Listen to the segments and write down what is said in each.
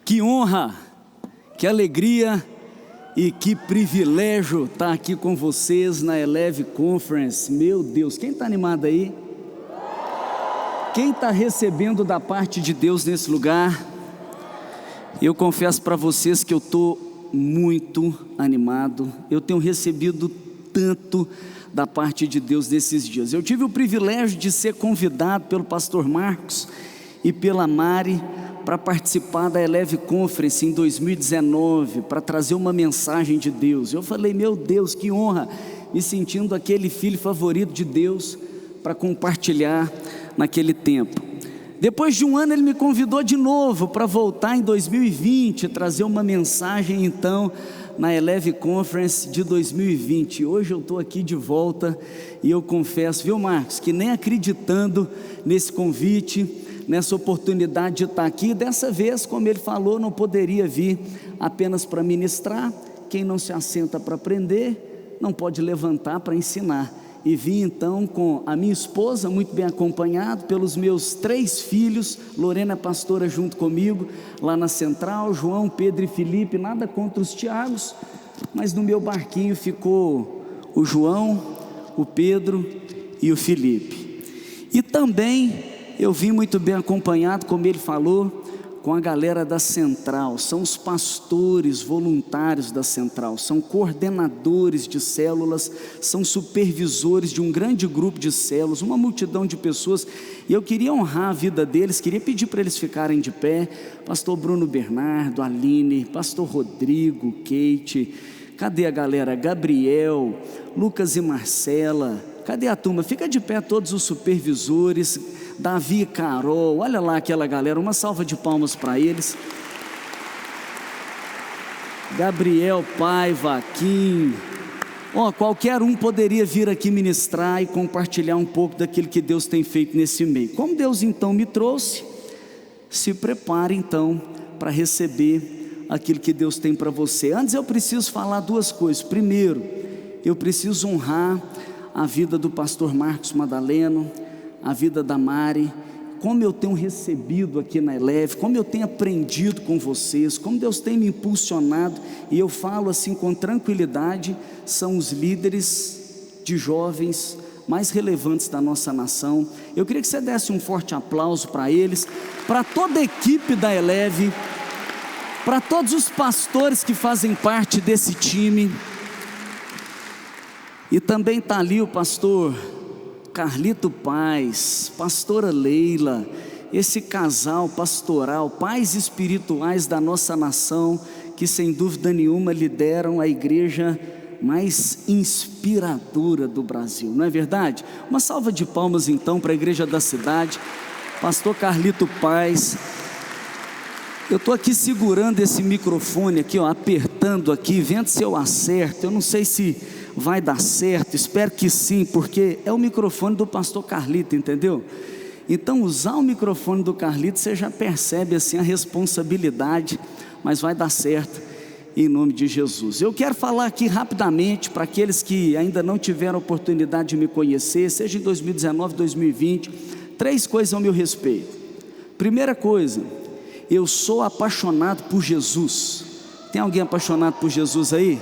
Que honra, que alegria e que privilégio estar aqui com vocês na Eleve Conference. Meu Deus, quem está animado aí? Quem está recebendo da parte de Deus nesse lugar? Eu confesso para vocês que eu estou muito animado. Eu tenho recebido tanto da parte de Deus nesses dias. Eu tive o privilégio de ser convidado pelo pastor Marcos e pela Mari para participar da Eleve Conference em 2019, para trazer uma mensagem de Deus. Eu falei, meu Deus, que honra, me sentindo aquele filho favorito de Deus para compartilhar naquele tempo. Depois de um ano ele me convidou de novo para voltar em 2020, trazer uma mensagem então na Eleve Conference de 2020. Hoje eu estou aqui de volta e eu confesso, viu Marcos, que nem acreditando nesse convite, nessa oportunidade de estar aqui. Dessa vez, como ele falou, não poderia vir apenas para ministrar. Quem não se assenta para aprender, não pode levantar para ensinar. E vim então com a minha esposa, muito bem acompanhado pelos meus 3 filhos, Lorena pastora junto comigo, lá na Central, João, Pedro e Felipe, nada contra os Tiagos, mas no meu barquinho ficou o João, o Pedro e o Felipe. E também eu vim muito bem acompanhado, como ele falou, com a galera da Central. São os pastores voluntários da Central, são coordenadores de células, são supervisores de um grande grupo de células, uma multidão de pessoas, e eu queria honrar a vida deles, queria pedir para eles ficarem de pé. Pastor Bruno Bernardo, Aline, pastor Rodrigo, Kate, cadê a galera? Gabriel, Lucas e Marcela, cadê a turma? Fica de pé todos os supervisores, Davi e Carol, olha lá aquela galera, uma salva de palmas para eles. Gabriel, Paiva, Kim, qualquer um poderia vir aqui ministrar e compartilhar um pouco daquilo que Deus tem feito nesse meio. Como Deus então me trouxe, se prepare então para receber aquilo que Deus tem para você. Antes eu preciso falar 2 coisas. Primeiro, eu preciso honrar a vida do pastor Marcos Madaleno, a vida da Mari, como eu tenho recebido aqui na Eleve, como eu tenho aprendido com vocês, como Deus tem me impulsionado, e eu falo assim com tranquilidade, são os líderes de jovens mais relevantes da nossa nação. Eu queria que você desse um forte aplauso para eles, para toda a equipe da Eleve, para todos os pastores que fazem parte desse time, e também está ali o pastor Carlito Paz, pastora Leila, esse casal pastoral, pais espirituais da nossa nação, que sem dúvida nenhuma lideram a igreja mais inspiradora do Brasil, não é verdade? Uma salva de palmas então para a igreja da cidade, pastor Carlito Paz. Eu estou aqui segurando esse microfone aqui, apertando aqui, vendo se eu acerto. Eu não sei se vai dar certo, espero que sim, porque é o microfone do pastor Carlito, entendeu? Então usar o microfone do Carlito, você já percebe assim a responsabilidade, mas vai dar certo em nome de Jesus. Eu quero falar aqui rapidamente para aqueles que ainda não tiveram oportunidade de me conhecer, seja em 2019, 2020, 3 coisas ao meu respeito. Primeira coisa, eu sou apaixonado por Jesus. Tem alguém apaixonado por Jesus aí?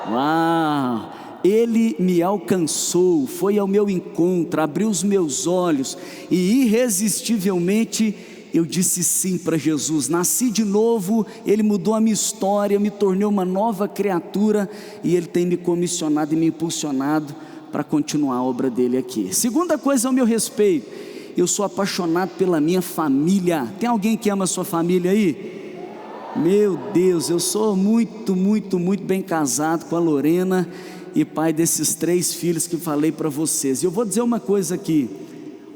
Uau! Ele me alcançou, foi ao meu encontro, abriu os meus olhos e irresistivelmente eu disse sim para Jesus. Nasci de novo, Ele mudou a minha história, me tornei uma nova criatura e Ele tem me comissionado e me impulsionado para continuar a obra dEle aqui. Segunda coisa ao meu respeito, eu sou apaixonado pela minha família. Tem alguém que ama a sua família aí? Meu Deus, eu sou muito bem casado com a Lorena e pai desses 3 filhos que falei para vocês. E eu vou dizer uma coisa aqui,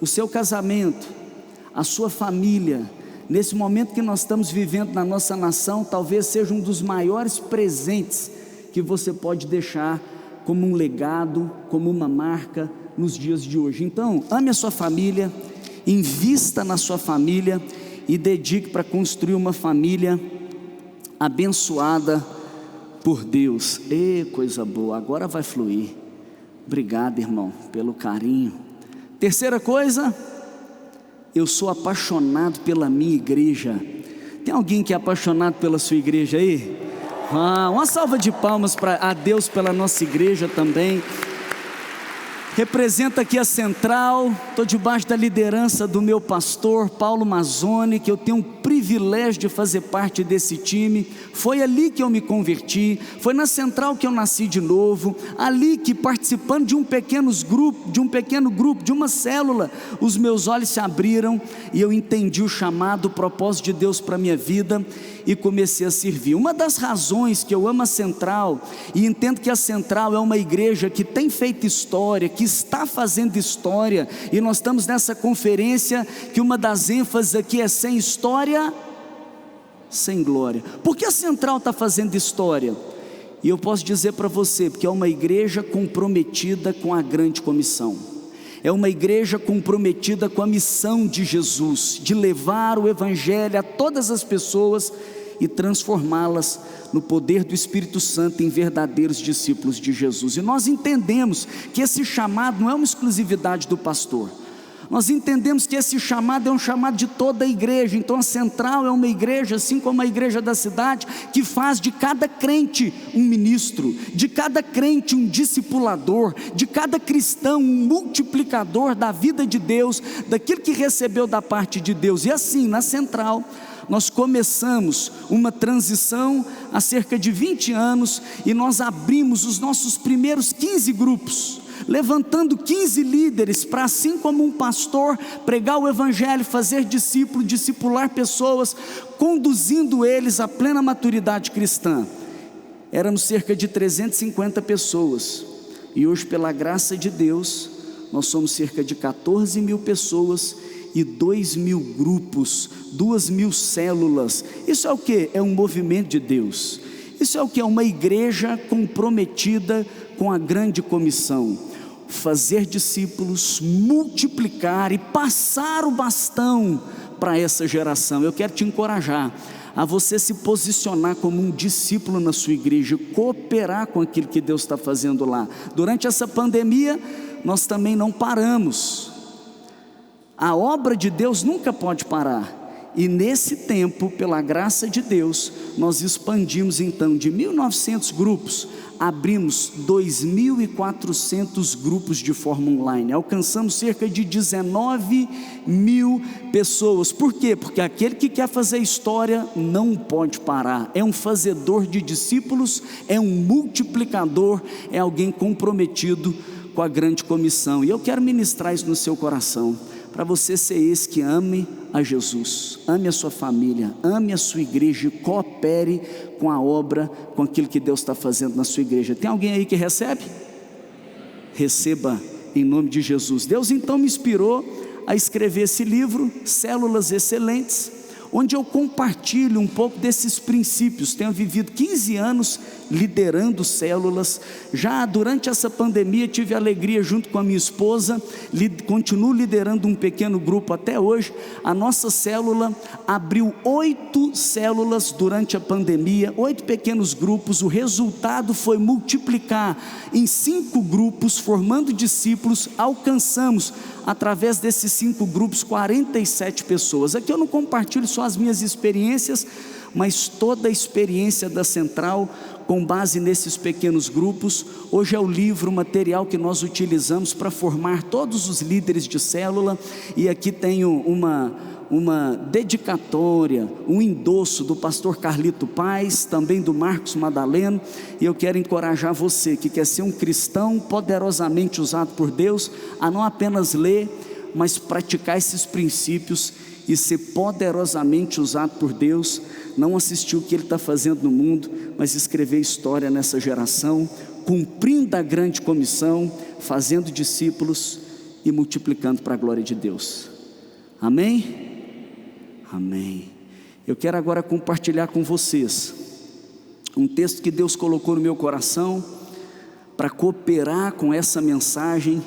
o seu casamento, a sua família, nesse momento que nós estamos vivendo na nossa nação, talvez seja um dos maiores presentes que você pode deixar como um legado, como uma marca nos dias de hoje. Então, ame a sua família, invista na sua família e dedique para construir uma família abençoada por Deus. Coisa boa, agora vai fluir. Obrigado, irmão, pelo carinho. Terceira coisa, eu sou apaixonado pela minha igreja. Tem alguém que é apaixonado pela sua igreja aí? Uma salva de palmas a Deus pela nossa igreja também. Representa aqui a Central, estou debaixo da liderança do meu pastor Paulo Mazzoni, que eu tenho um privilégio de fazer parte desse time. Foi ali que eu me converti, foi na Central que eu nasci de novo, ali que, participando de um pequeno grupo, de uma célula, os meus olhos se abriram e eu entendi o chamado, o propósito de Deus para a minha vida e comecei a servir. Uma das razões que eu amo a Central e entendo que a Central é uma igreja que tem feito história, que está fazendo história, e nós estamos nessa conferência que uma das ênfases aqui é sem história, sem glória. Por que a Central está fazendo história? E eu posso dizer para você, porque é uma igreja comprometida com a grande comissão, é uma igreja comprometida com a missão de Jesus, de levar o evangelho a todas as pessoas e transformá-las no poder do Espírito Santo em verdadeiros discípulos de Jesus. E nós entendemos que esse chamado não é uma exclusividade do pastor, nós entendemos que esse chamado é um chamado de toda a igreja. Então a Central é uma igreja, assim como a igreja da cidade, que faz de cada crente um ministro, de cada crente um discipulador, de cada cristão um multiplicador da vida de Deus, daquilo que recebeu da parte de Deus. E assim, na Central, nós começamos uma transição há cerca de 20 anos e nós abrimos os nossos primeiros 15 grupos, levantando 15 líderes para, assim como um pastor, pregar o evangelho, fazer discípulo, discipular pessoas, conduzindo eles à plena maturidade cristã. Éramos cerca de 350 pessoas e hoje, pela graça de Deus, nós somos cerca de 14 mil pessoas e 2.000 grupos, 2.000 células. Isso é o que? É um movimento de Deus. Isso é o que? É uma igreja comprometida com a grande comissão: fazer discípulos, multiplicar e passar o bastão para essa geração. Eu quero te encorajar a você se posicionar como um discípulo na sua igreja, cooperar com aquilo que Deus está fazendo lá. Durante essa pandemia, nós também não paramos. A obra de Deus nunca pode parar, e nesse tempo, pela graça de Deus, nós expandimos então de 1.900 grupos, abrimos 2.400 grupos de forma online, alcançamos cerca de 19.000 pessoas. Por quê? Porque aquele que quer fazer história não pode parar, é um fazedor de discípulos, é um multiplicador, é alguém comprometido com a grande comissão. E eu quero ministrar isso no seu coração, para você ser esse que ame a Jesus, ame a sua família, ame a sua igreja e coopere com a obra, com aquilo que Deus está fazendo na sua igreja. Tem alguém aí que recebe? Receba em nome de Jesus. Deus então me inspirou a escrever esse livro, Células Excelentes, onde eu compartilho um pouco desses princípios. Tenho vivido 15 anos liderando células. Já durante essa pandemia tive a alegria, junto com a minha esposa, continuo liderando um pequeno grupo até hoje. A nossa célula abriu 8 células durante a pandemia, 8 pequenos grupos. O resultado foi multiplicar em 5 grupos, formando discípulos. Alcançamos, através desses 5 grupos, 47 pessoas. Aqui eu não compartilho só as minhas experiências, mas toda a experiência da Central, com base nesses pequenos grupos. Hoje é o livro, o material que nós utilizamos para formar todos os líderes de célula. E aqui tenho uma dedicatória, um endosso do pastor Carlito Paz, também do Marcos Madaleno. E eu quero encorajar você que quer ser um cristão poderosamente usado por Deus, a não apenas ler, mas praticar esses princípios e ser poderosamente usado por Deus. Não assistir o que Ele está fazendo no mundo, mas escrever história nessa geração, cumprindo a grande comissão, fazendo discípulos e multiplicando para a glória de Deus. Amém? Amém. Eu quero agora compartilhar com vocês um texto que Deus colocou no meu coração para cooperar com essa mensagem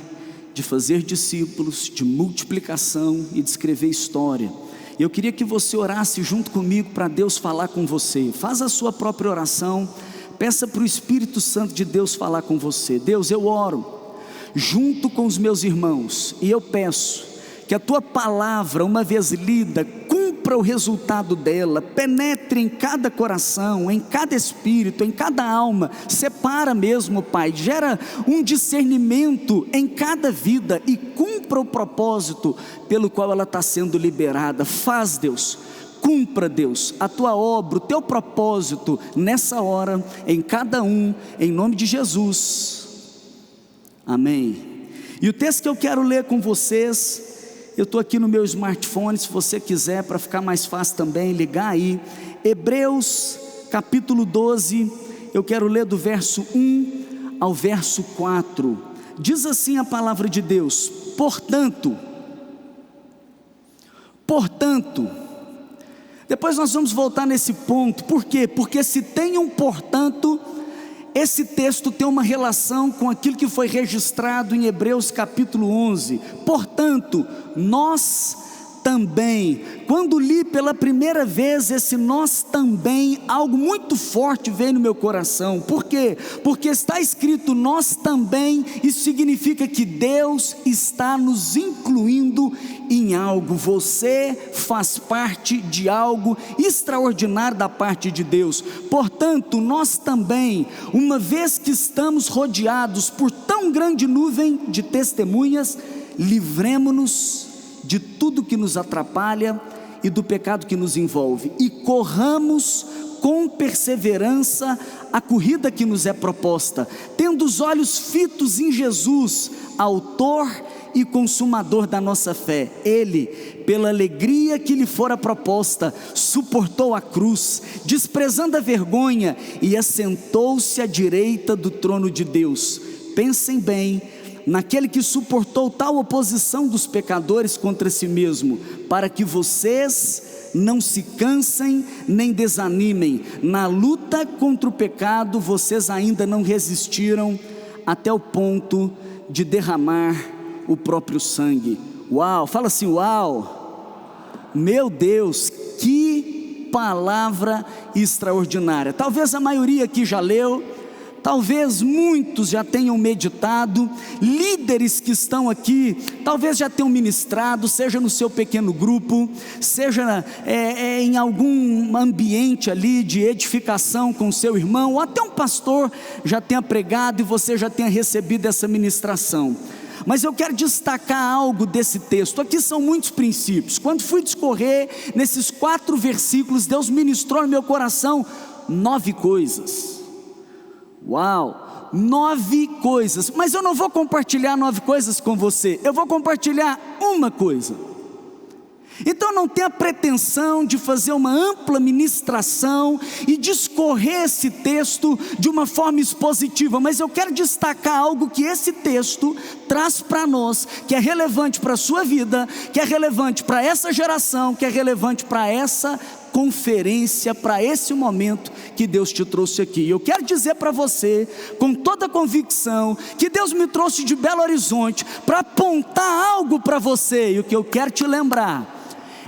de fazer discípulos, de multiplicação e de escrever história. Eu queria que você orasse junto comigo para Deus falar com você. Faz a sua própria oração, peça para o Espírito Santo de Deus falar com você. Deus, eu oro junto com os meus irmãos e eu peço que a tua palavra, uma vez lida, cumpra cumpra o resultado dela, penetre em cada coração, em cada espírito, em cada alma, separa mesmo, Pai, gera um discernimento em cada vida e cumpra o propósito pelo qual ela está sendo liberada. Faz, Deus, cumpra, Deus, a tua obra, o teu propósito nessa hora, em cada um, em nome de Jesus, amém. E o texto que eu quero ler com vocês, eu estou aqui no meu smartphone, se você quiser, para ficar mais fácil também, ligar aí, Hebreus capítulo 12, eu quero ler do verso 1 ao verso 4, diz assim a palavra de Deus: portanto, depois nós vamos voltar nesse ponto, por quê? Porque se tem um portanto, esse texto tem uma relação com aquilo que foi registrado em Hebreus capítulo 11, portanto, nós também. Quando li pela primeira vez esse nós também, algo muito forte veio no meu coração. Por quê? Porque está escrito nós também, isso significa que Deus está nos incluindo em algo. Você faz parte de algo extraordinário da parte de Deus. Portanto, nós também, uma vez que estamos rodeados por tão grande nuvem de testemunhas, livremo-nos de tudo que nos atrapalha e do pecado que nos envolve, e corramos com perseverança a corrida que nos é proposta, tendo os olhos fitos em Jesus, autor e consumador da nossa fé. Ele, pela alegria que lhe fora proposta, suportou a cruz, desprezando a vergonha, e assentou-se à direita do trono de Deus. Pensem bem naquele que suportou tal oposição dos pecadores contra si mesmo, para que vocês não se cansem nem desanimem. Na luta contra o pecado, vocês ainda não resistiram até o ponto de derramar o próprio sangue. Uau, fala assim, uau, meu Deus, que palavra extraordinária. Talvez a maioria aqui já leu, talvez muitos já tenham meditado, líderes que estão aqui, talvez já tenham ministrado, seja no seu pequeno grupo, seja em algum ambiente ali de edificação com seu irmão, ou até um pastor já tenha pregado e você já tenha recebido essa ministração. Mas eu quero destacar algo desse texto. Aqui são muitos princípios. Quando fui discorrer nesses 4 versículos, Deus ministrou no meu coração 9 coisas. Uau, 9 coisas, mas eu não vou compartilhar 9 coisas com você, eu vou compartilhar uma coisa. Então não tenha pretensão de fazer uma ampla ministração e discorrer esse texto de uma forma expositiva, mas eu quero destacar algo que esse texto traz para nós, que é relevante para a sua vida, que é relevante para essa geração, que é relevante para essa conferência, para esse momento que Deus te trouxe aqui. Eu quero dizer para você, com toda a convicção, que Deus me trouxe de Belo Horizonte para apontar algo para você, e o que eu quero te lembrar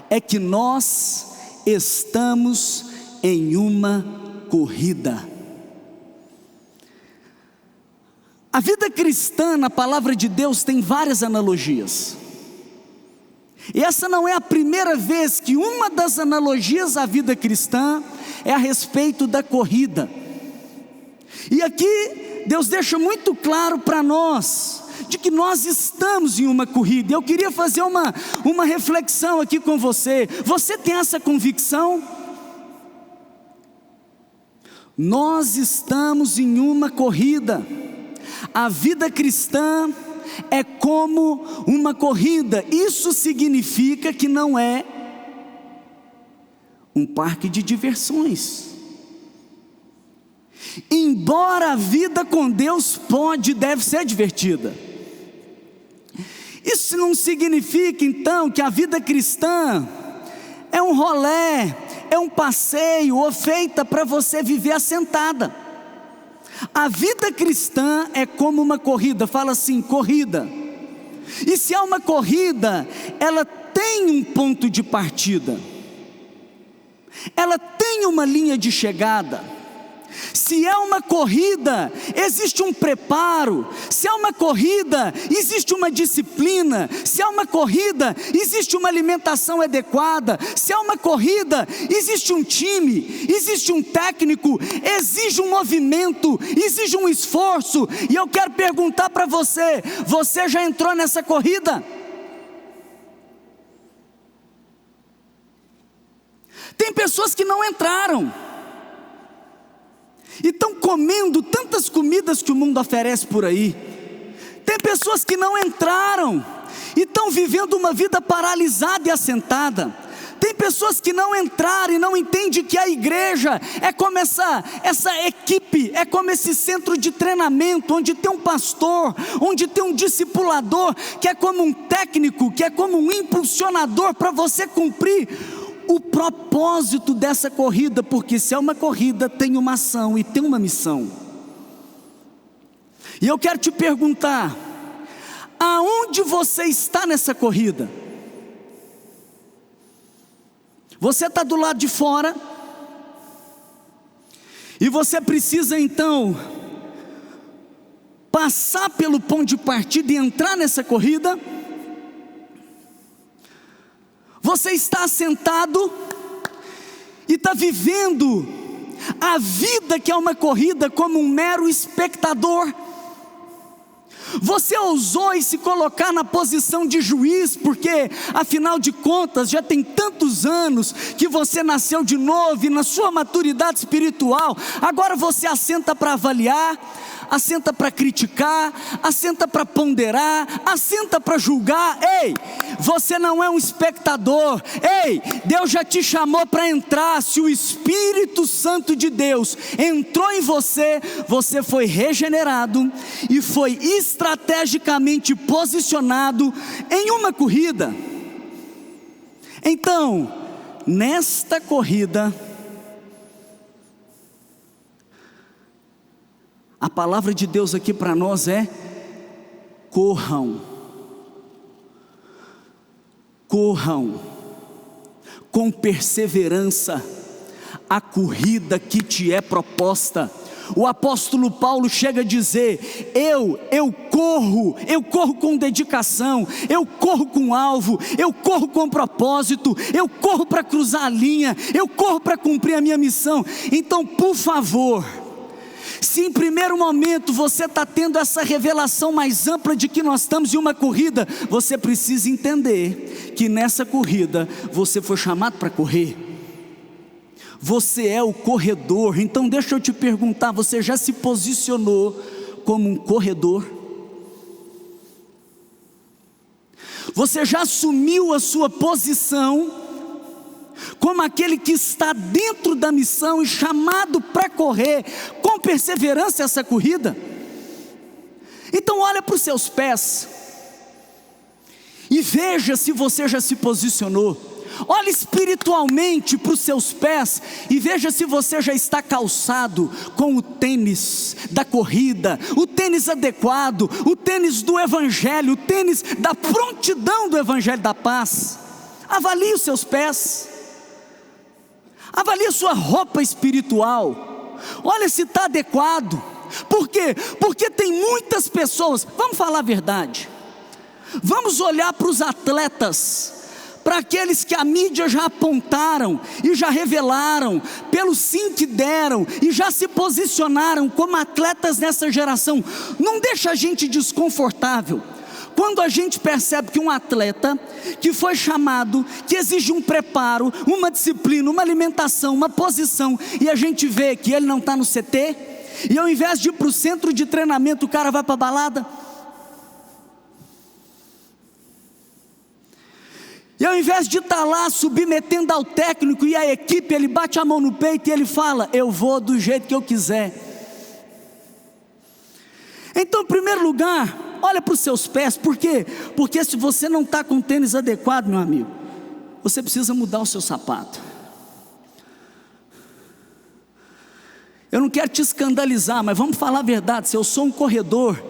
é que nós estamos em uma corrida. A vida cristã na palavra de Deus tem várias analogias, e essa não é a primeira vez que uma das analogias à vida cristã é a respeito da corrida. E aqui Deus deixa muito claro para nós de que nós estamos em uma corrida. Eu queria fazer uma reflexão aqui com você. Você tem essa convicção? Nós estamos em uma corrida. A vida cristã é como uma corrida. Isso significa que não é um parque de diversões. Embora a vida com Deus pode e deve ser divertida, isso não significa então que a vida cristã é um rolé, é um passeio ou feita para você viver assentada. A vida cristã é como uma corrida. Fala assim, corrida. E se há uma corrida, ela tem um ponto de partida, ela tem uma linha de chegada. Se é uma corrida, existe um preparo. Se é uma corrida, existe uma disciplina. Se é uma corrida, existe uma alimentação adequada. Se é uma corrida, existe um time, existe um técnico, exige um movimento, exige um esforço. E eu quero perguntar para você: você já entrou nessa corrida? Tem pessoas que não entraram e estão comendo tantas comidas que o mundo oferece por aí. Tem pessoas que não entraram e estão vivendo uma vida paralisada e assentada. Tem pessoas que não entraram e não entendem que a igreja é como essa equipe, é como esse centro de treinamento, onde tem um pastor, onde tem um discipulador, que é como um técnico, que é como um impulsionador para você cumprir o propósito dessa corrida. Porque se é uma corrida, tem uma ação e tem uma missão. E eu quero te perguntar: aonde você está nessa corrida? Você está do lado de fora, e você precisa então passar pelo ponto de partida e entrar nessa corrida. Você está sentado e está vivendo a vida que é uma corrida como um mero espectador. Você ousou e se colocar na posição de juiz, porque afinal de contas já tem tantos anos que você nasceu de novo e na sua maturidade espiritual, agora você assenta para avaliar, assenta para criticar, assenta para ponderar, assenta para julgar. Ei, você não é um espectador. Ei, Deus já te chamou para entrar. Se o Espírito Santo de Deus entrou em você, você foi regenerado e foi estrategicamente posicionado em uma corrida. Então, nesta corrida, a palavra de Deus aqui para nós é: corram, corram com perseverança a corrida que te é proposta. O apóstolo Paulo chega a dizer: eu corro com dedicação, eu corro com alvo, eu corro com propósito, eu corro para cruzar a linha, eu corro para cumprir a minha missão. Então, por favor, se em primeiro momento você está tendo essa revelação mais ampla de que nós estamos em uma corrida, você precisa entender que nessa corrida você foi chamado para correr. Você é o corredor. Então deixa eu te perguntar: você já se posicionou como um corredor? Você já assumiu a sua posição como aquele que está dentro da missão e chamado para correr com perseverança essa corrida? Então olha para os seus pés e veja se você já se posicionou. Olha espiritualmente para os seus pés e veja se você já está calçado com o tênis da corrida, o tênis adequado, o tênis do evangelho, o tênis da prontidão do evangelho da paz. Avalie os seus pés, avalie a sua roupa espiritual, olha se está adequado. Por quê? Porque tem muitas pessoas, vamos falar a verdade, vamos olhar para os atletas, para aqueles que a mídia já apontaram e já revelaram, pelo sim que deram e já se posicionaram como atletas nessa geração. Não deixa a gente desconfortável quando a gente percebe que um atleta que foi chamado, que exige um preparo, uma disciplina, uma alimentação, uma posição, e a gente vê que ele não está no CT, e ao invés de ir para o centro de treinamento, o cara vai para a balada. E ao invés de estar lá submetendo ao técnico e à equipe, ele bate a mão no peito e ele fala: eu vou do jeito que eu quiser. Então, em primeiro lugar, olha para os seus pés. Por quê? Porque se você não está com o tênis adequado, meu amigo, você precisa mudar o seu sapato. Eu não quero te escandalizar, mas vamos falar a verdade. Se eu sou um corredor,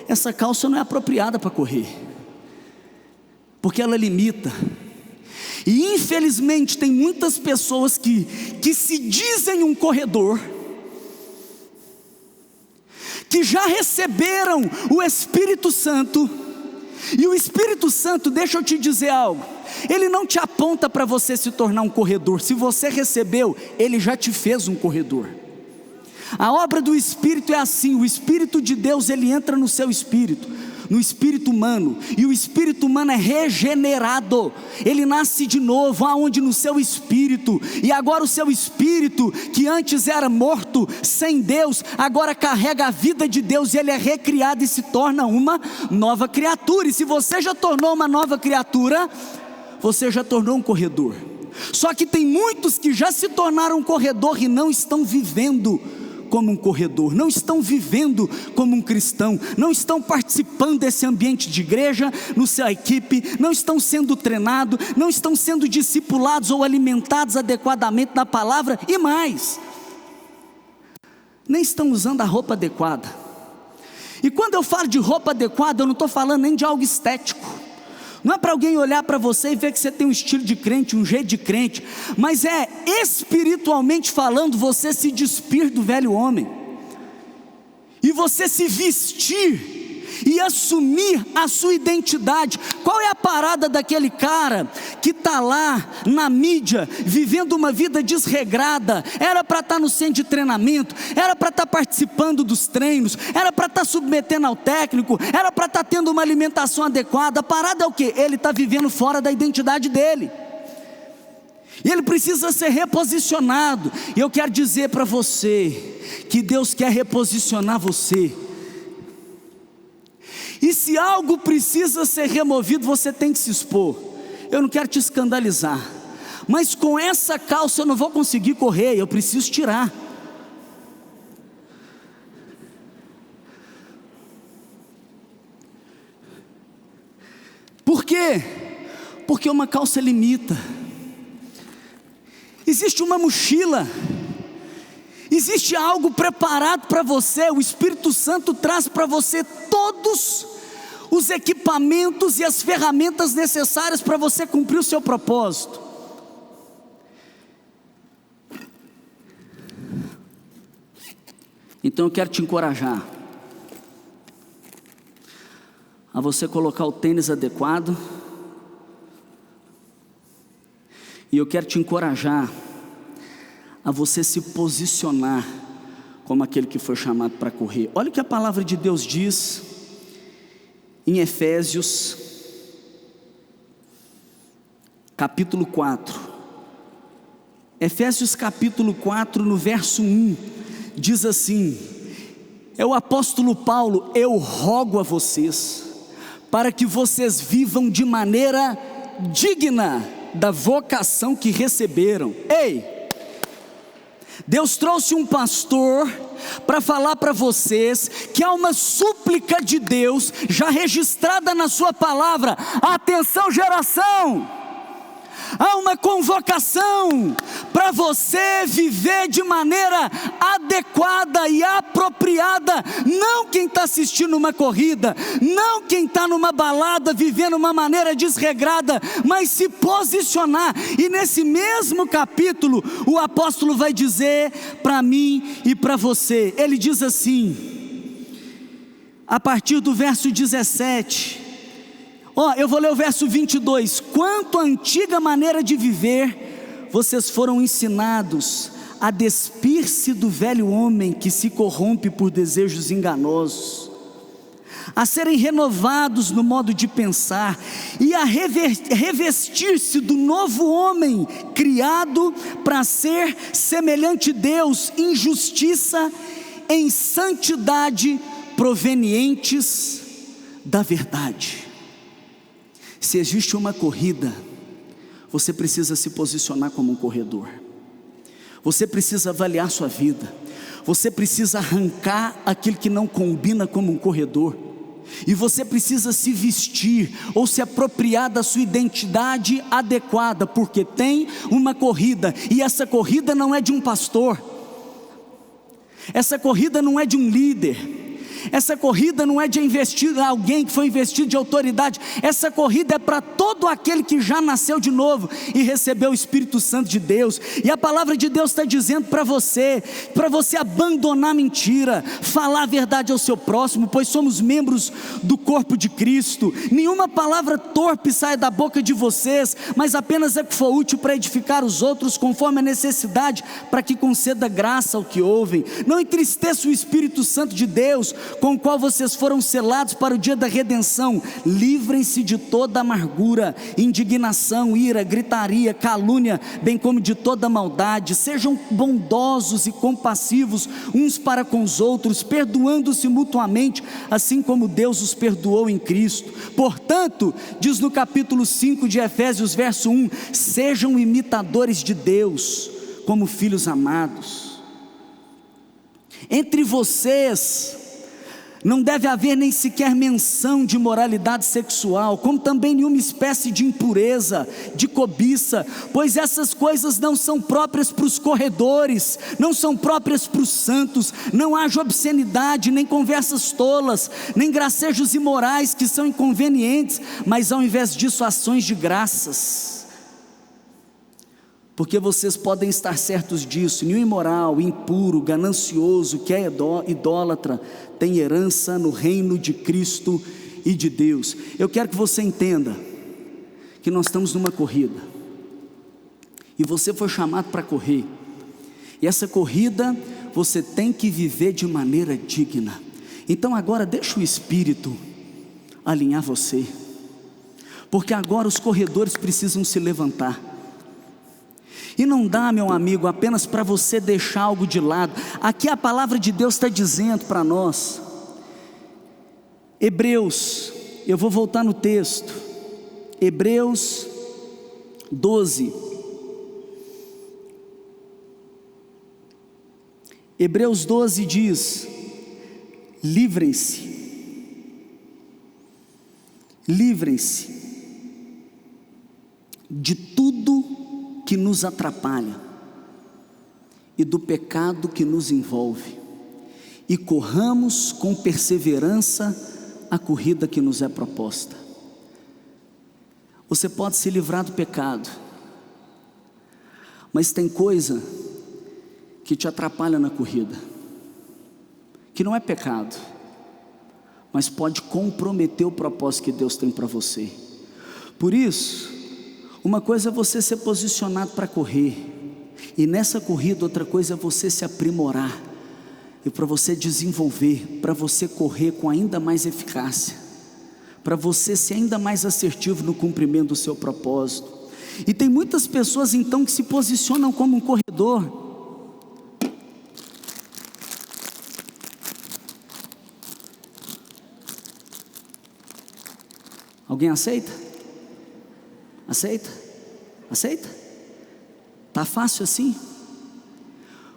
essa calça não é apropriada para correr, porque ela limita. E infelizmente tem muitas pessoas que se dizem um corredor, que já receberam o Espírito Santo. E o Espírito Santo, deixa eu te dizer algo, ele não te aponta para você se tornar um corredor. Se você recebeu, ele já te fez um corredor. A obra do Espírito é assim: o Espírito de Deus, ele entra no seu espírito, no espírito humano, e o espírito humano é regenerado, ele nasce de novo, aonde? No seu espírito. E agora o seu espírito, que antes era morto, sem Deus, agora carrega a vida de Deus, e ele é recriado e se torna uma nova criatura. E se você já tornou uma nova criatura, você já tornou um corredor. Só que tem muitos que já se tornaram um corredor e não estão vivendo como um corredor, não estão vivendo como um cristão, não estão participando desse ambiente de igreja, no sua equipe, não estão sendo treinados, não estão sendo discipulados ou alimentados adequadamente na palavra, e mais, nem estão usando a roupa adequada. E quando eu falo de roupa adequada, eu não estou falando nem de algo estético. Não é para alguém olhar para você e ver que você tem um estilo de crente, um jeito de crente, mas é espiritualmente falando, você se despir do velho homem, e você se vestir e assumir a sua identidade. Qual é a parada daquele cara que está lá na mídia, vivendo uma vida desregrada? Era para estar no centro de treinamento, era para estar participando dos treinos, era para estar submetendo ao técnico, era para estar tendo uma alimentação adequada. A parada é o quê? Ele está vivendo fora da identidade dele, e ele precisa ser reposicionado. E eu quero dizer para você, que Deus quer reposicionar você. E se algo precisa ser removido, você tem que se expor. Eu não quero te escandalizar, mas com essa calça eu não vou conseguir correr, eu preciso tirar. Por quê? Porque uma calça limita. Existe uma mochila, existe algo preparado para você. O Espírito Santo traz para você todos os equipamentos e as ferramentas necessárias para você cumprir o seu propósito. Então eu quero te encorajar a você colocar o tênis adequado, e eu quero te encorajar a você se posicionar como aquele que foi chamado para correr. Olha o que a palavra de Deus diz em Efésios capítulo 4. Efésios capítulo 4, no verso 1, diz assim: é o apóstolo Paulo: eu rogo a vocês, para que vocês vivam de maneira digna da vocação que receberam. Ei, Deus trouxe um pastor para falar para vocês que há uma súplica de Deus já registrada na sua palavra. Atenção, geração, há uma convocação para você viver de maneira adequada e apropriada. Não quem está assistindo uma corrida, não quem está numa balada vivendo uma maneira desregrada, mas se posicionar. E nesse mesmo capítulo o apóstolo vai dizer para mim e para você, ele diz assim, a partir do verso 17, eu vou ler o verso 22. Quanto à antiga maneira de viver, vocês foram ensinados a despir-se do velho homem que se corrompe por desejos enganosos, a serem renovados no modo de pensar e a revestir-se do novo homem, criado para ser semelhante a Deus, em justiça, em santidade, provenientes da verdade. Se existe uma corrida, você precisa se posicionar como um corredor. Você precisa avaliar sua vida. Você precisa arrancar aquilo que não combina como um corredor. E você precisa se vestir ou se apropriar da sua identidade adequada, porque tem uma corrida, e essa corrida não é de um pastor, essa corrida não é de um líder, Essa corrida não é de investir em alguém que foi investido de autoridade. Essa corrida é para todo aquele que já nasceu de novo e recebeu o Espírito Santo de Deus. E a palavra de Deus está dizendo para você abandonar a mentira, falar a verdade ao seu próximo, pois somos membros do corpo de Cristo. Nenhuma palavra torpe sai da boca de vocês, mas apenas é que for útil para edificar os outros, conforme a necessidade, para que conceda graça ao que ouvem. Não entristeça o Espírito Santo de Deus, com o qual vocês foram selados para o dia da redenção. Livrem-se de toda amargura, indignação, ira, gritaria, calúnia, bem como de toda maldade. Sejam bondosos e compassivos uns para com os outros, perdoando-se mutuamente, assim como Deus os perdoou em Cristo. Portanto, diz no capítulo 5 de Efésios, verso 1, sejam imitadores de Deus, como filhos amados. Entre vocês não deve haver nem sequer menção de moralidade sexual, como também nenhuma espécie de impureza, de cobiça, pois essas coisas não são próprias para os corredores, não são próprias para os santos. Não haja obscenidade, nem conversas tolas, nem gracejos imorais que são inconvenientes, mas ao invés disso, ações de graças. Porque vocês podem estar certos disso: nenhum imoral, impuro, ganancioso, que é idólatra, tem herança no reino de Cristo e de Deus. Eu quero que você entenda que nós estamos numa corrida, e você foi chamado para correr, e essa corrida você tem que viver de maneira digna. Então agora deixa o Espírito alinhar você, porque agora os corredores precisam se levantar. E não dá, meu amigo, apenas para você deixar algo de lado. Aqui a palavra de Deus está dizendo para nós, Hebreus, eu vou voltar no texto, Hebreus 12, Hebreus 12 diz: livrem-se de tudo que nos atrapalha e do pecado que nos envolve, e corramos com perseverança a corrida que nos é proposta. Você pode se livrar do pecado, mas tem coisa que te atrapalha na corrida, que não é pecado, mas pode comprometer o propósito que Deus tem para você. Por isso, uma coisa é você ser posicionado para correr, e nessa corrida outra coisa é você se aprimorar, e para você desenvolver, para você correr com ainda mais eficácia, para você ser ainda mais assertivo no cumprimento do seu propósito. E tem muitas pessoas então que se posicionam como um corredor. Alguém aceita? Aceita? Aceita? Está fácil assim?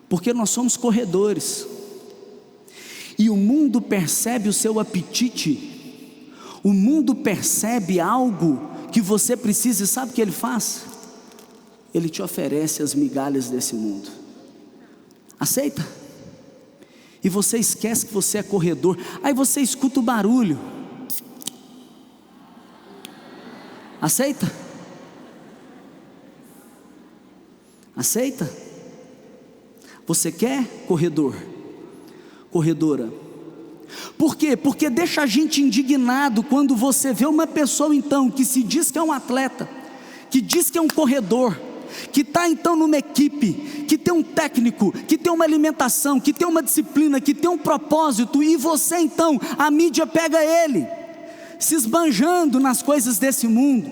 Porque nós somos corredores, e o mundo percebe o seu apetite, o mundo percebe algo que você precisa, e sabe o que ele faz? Ele te oferece as migalhas desse mundo. Aceita? E você esquece que você é corredor. Aí você escuta o barulho. Aceita? Aceita? Você quer, corredor? Corredora? Por quê? Porque deixa a gente indignado quando você vê uma pessoa então que se diz que é um atleta, que diz que é um corredor, que está então numa equipe, que tem um técnico, que tem uma alimentação, que tem uma disciplina, que tem um propósito, e você então, a mídia pega ele, se esbanjando nas coisas desse mundo,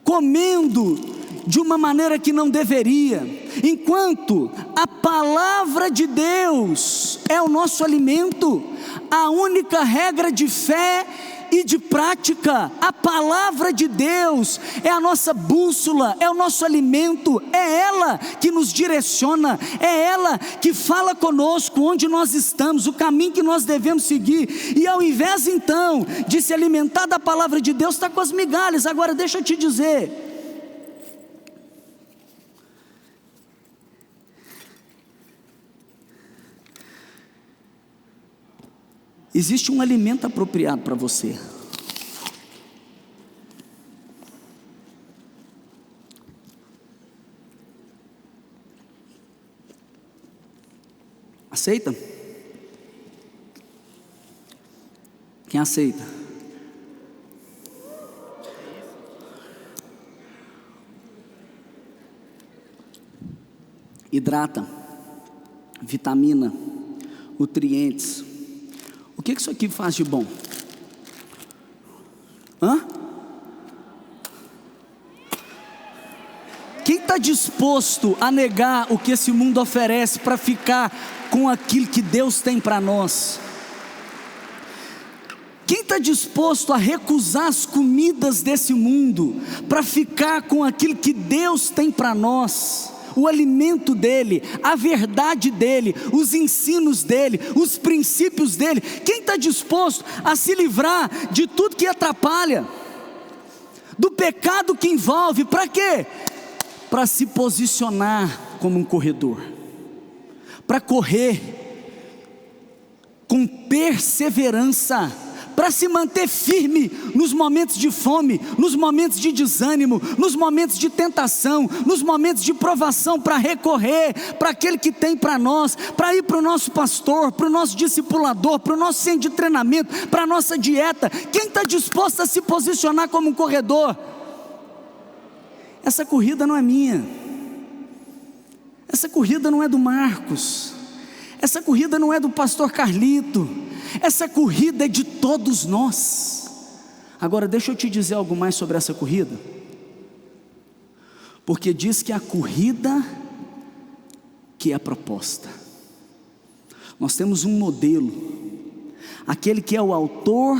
comendo de uma maneira que não deveria, enquanto a palavra de Deus é o nosso alimento, a única regra de fé e de prática. A palavra de Deus é a nossa bússola, é o nosso alimento, é ela que nos direciona, é ela que fala conosco onde nós estamos, o caminho que nós devemos seguir. E ao invés então de se alimentar da palavra de Deus, está com as migalhas. Agora deixa eu te dizer, Existe um alimento apropriado para você. Aceita? Quem aceita? Hidrata, vitamina, nutrientes. O que isso aqui faz de bom? Quem está disposto a negar o que esse mundo oferece para ficar com aquilo que Deus tem para nós? Quem está disposto a recusar as comidas desse mundo para ficar com aquilo que Deus tem para nós? O alimento dele, a verdade dele, os ensinos dele, os princípios dele. Quem está disposto a se livrar de tudo que atrapalha, do pecado que envolve? Para quê? Para se posicionar como um corredor, para correr com perseverança, para se manter firme nos momentos de fome, nos momentos de desânimo, nos momentos de tentação, nos momentos de provação, para recorrer para aquele que tem para nós, para ir para o nosso pastor, para o nosso discipulador, para o nosso centro de treinamento, para a nossa dieta. Quem está disposto a se posicionar como um corredor? Essa corrida não é minha, essa corrida não é do Marcos, essa corrida não é do pastor Carlito, essa corrida é de todos nós. Agora deixa eu te dizer algo mais sobre essa corrida, porque diz que a corrida que é proposta, nós temos um modelo, aquele que é o autor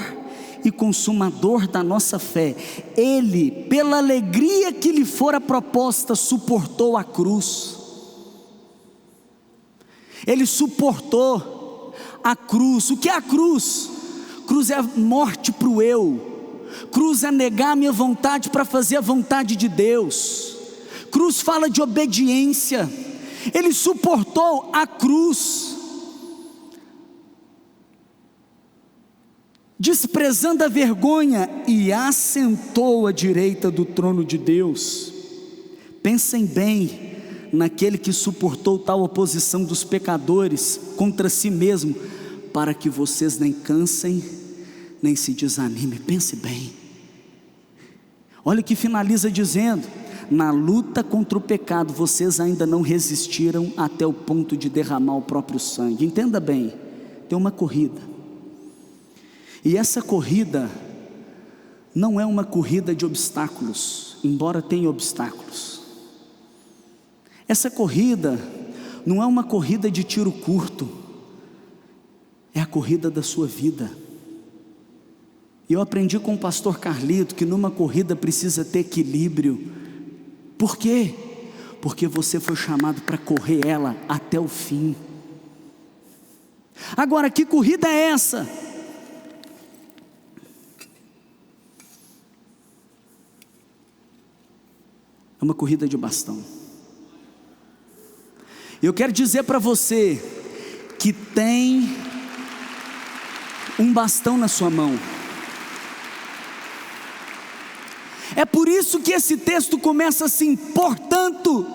e consumador da nossa fé. Ele, pela alegria que lhe fora proposta, suportou a cruz. Ele suportou a cruz. O que é a cruz? Cruz é a morte para o eu. Cruz é negar a minha vontade para fazer a vontade de Deus. Cruz fala de obediência. Ele suportou a cruz, desprezando a vergonha, e assentou à direita do trono de Deus. Pensem bem naquele que suportou tal oposição dos pecadores contra si mesmo, para que vocês nem cansem, nem se desanimem. Pense bem. Olha o que finaliza dizendo: na luta contra o pecado, vocês ainda não resistiram até o ponto de derramar o próprio sangue. Entenda bem, tem uma corrida, e essa corrida não é uma corrida de obstáculos, embora tenha obstáculos. Essa corrida não é uma corrida de tiro curto, é a corrida da sua vida. E eu aprendi com o pastor Carlito que numa corrida precisa ter equilíbrio. Por quê? Porque você foi chamado para correr ela até o fim. Agora, que corrida é essa? É uma corrida de bastão. Eu quero dizer para você que tem um bastão na sua mão. É por isso que esse texto começa assim: portanto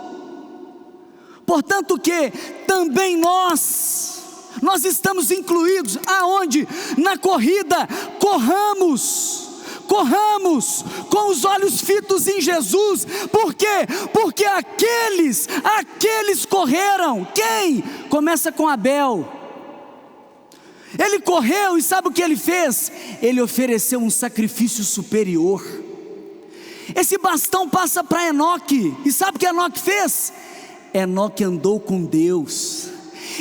que também nós estamos incluídos. Aonde? Na corrida. Corramos com os olhos fitos em Jesus. Por quê? Porque aqueles correram. Quem? Começa com Abel. Ele correu e sabe o que ele fez? Ele ofereceu um sacrifício superior. Esse bastão passa para Enoque, e sabe o que Enoque fez? Enoque andou com Deus.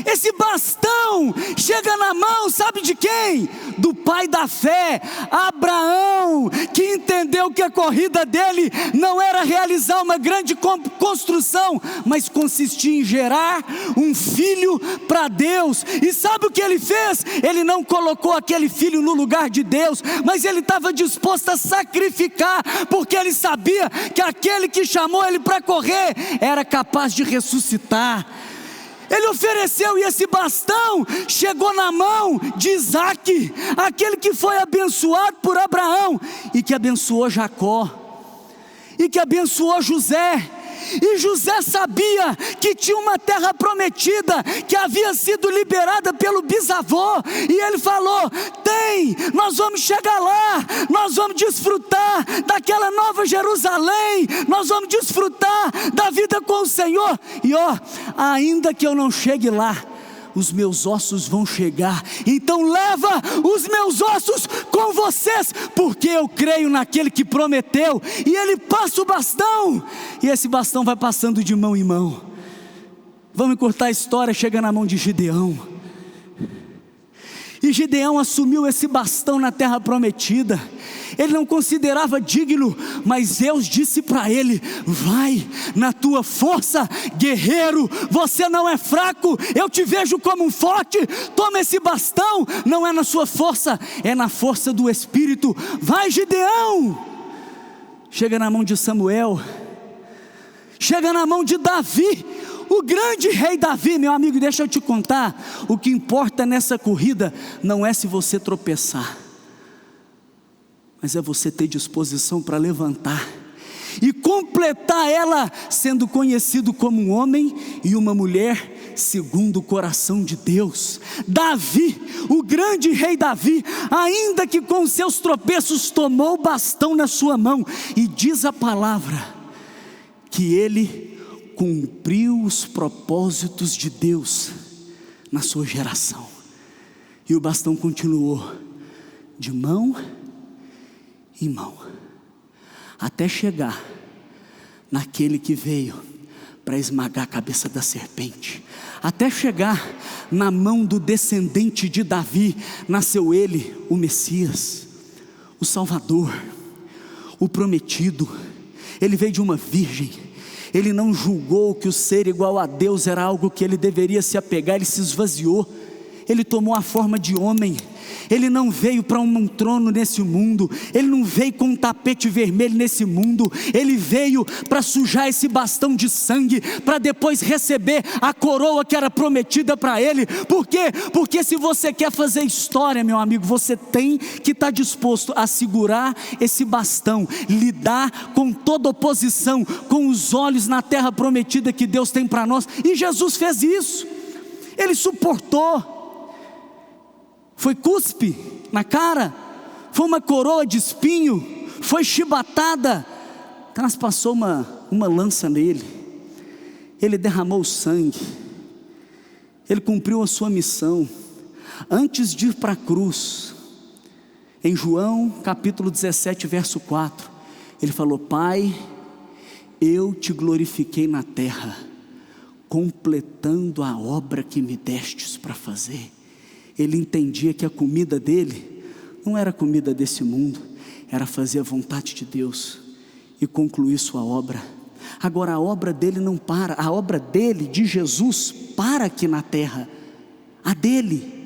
Esse bastão chega na mão, sabe de quem? Do pai da fé, Abraão, que entendeu que a corrida dele não era realizar uma grande construção, mas consistia em gerar um filho para Deus. E sabe o que ele fez? Ele não colocou aquele filho no lugar de Deus, mas ele estava disposto a sacrificar, porque ele sabia que aquele que chamou ele para correr era capaz de ressuscitar. Ele ofereceu, e esse bastão chegou na mão de Isaque, aquele que foi abençoado por Abraão, e que abençoou Jacó, e que abençoou José. E José sabia que tinha uma terra prometida, que havia sido liberada pelo bisavô, e ele falou: nós vamos chegar lá, nós vamos desfrutar daquela nova Jerusalém, nós vamos desfrutar da vida com o Senhor. E ainda que eu não chegue lá, os meus ossos vão chegar, então leva os meus ossos com vocês, porque eu creio naquele que prometeu. E ele passa o bastão, e esse bastão vai passando de mão em mão. Vamos encurtar a história, chega na mão de Gideão, e Gideão assumiu esse bastão na terra prometida. Ele não considerava digno, mas Deus disse para ele: vai na tua força, guerreiro, você não é fraco, eu te vejo como um forte, toma esse bastão, não é na sua força, é na força do Espírito. Vai, Gideão. Chega na mão de Samuel, chega na mão de Davi, o grande rei Davi. Meu amigo, deixa eu te contar, o que importa nessa corrida não é se você tropeçar, mas é você ter disposição para levantar e completar ela, sendo conhecido como um homem e uma mulher segundo o coração de Deus. Davi, o grande rei Davi, ainda que com seus tropeços, tomou o bastão na sua mão, e diz a palavra que ele cumpriu os propósitos de Deus na sua geração. E o bastão continuou de mão em mão, até chegar naquele que veio para esmagar a cabeça da serpente, até chegar na mão do descendente de Davi. Nasceu ele, o Messias, o Salvador, o prometido. Ele veio de uma virgem. Ele não julgou que o ser igual a Deus era algo que ele deveria se apegar. Ele se esvaziou, ele tomou a forma de homem. Ele não veio para um trono nesse mundo, ele não veio com um tapete vermelho nesse mundo, ele veio para sujar esse bastão de sangue, para depois receber a coroa que era prometida para ele. Por quê? Porque se você quer fazer história, meu amigo, você tem que estar disposto a segurar esse bastão, lidar com toda oposição, com os olhos na terra prometida que Deus tem para nós. E Jesus fez isso, ele suportou. Foi cuspe na cara, foi uma coroa de espinho, foi chibatada, transpassou uma lança nele, ele derramou sangue, ele cumpriu a sua missão. Antes de ir para a cruz, em João capítulo 17 verso 4, ele falou: Pai, eu te glorifiquei na terra, completando a obra que me destes para fazer. Ele entendia que a comida dele não era comida desse mundo, era fazer a vontade de Deus e concluir sua obra. Agora a obra dele não para, a obra dele, de Jesus, para aqui na terra, a dele.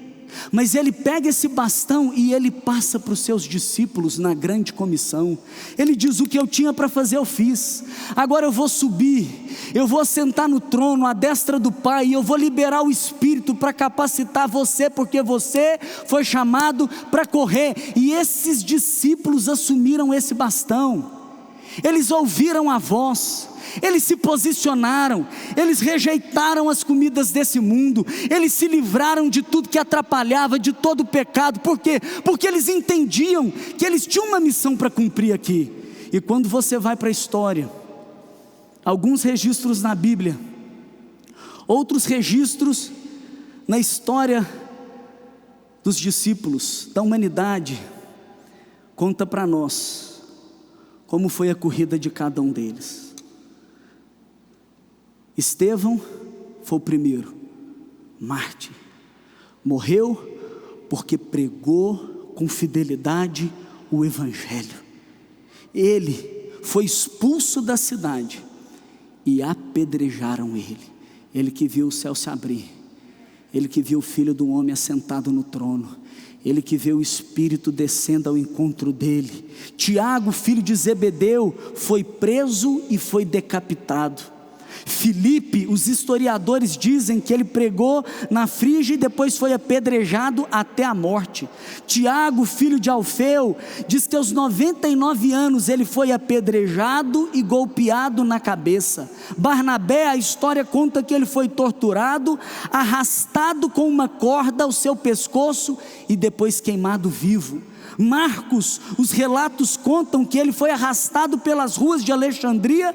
Mas ele pega esse bastão e ele passa para os seus discípulos na grande comissão. Ele diz: o que eu tinha para fazer eu fiz, agora eu vou subir, eu vou sentar no trono à destra do Pai, e eu vou liberar o Espírito para capacitar você, porque você foi chamado para correr. E esses discípulos assumiram esse bastão, eles ouviram a voz, eles se posicionaram, eles rejeitaram as comidas desse mundo, eles se livraram de tudo que atrapalhava, de todo o pecado. Por quê? Porque eles entendiam que eles tinham uma missão para cumprir aqui. E quando você vai para a história, alguns registros na Bíblia, outros registros na história dos discípulos, da humanidade, conta para nós como foi a corrida de cada um deles. Estevão foi o primeiro, mártir, morreu porque pregou com fidelidade o Evangelho. Ele foi expulso da cidade e apedrejaram ele. Ele que viu o céu se abrir, ele que viu o Filho do Homem assentado no trono, ele que vê o Espírito descendo ao encontro dele. Tiago, filho de Zebedeu, foi preso e foi decapitado. Filipe, os historiadores dizem que ele pregou na Frígia e depois foi apedrejado até a morte. Tiago, filho de Alfeu, diz que aos 99 anos ele foi apedrejado e golpeado na cabeça. Barnabé, a história conta que ele foi torturado, arrastado com uma corda ao seu pescoço e depois queimado vivo. Marcos, os relatos contam que ele foi arrastado pelas ruas de Alexandria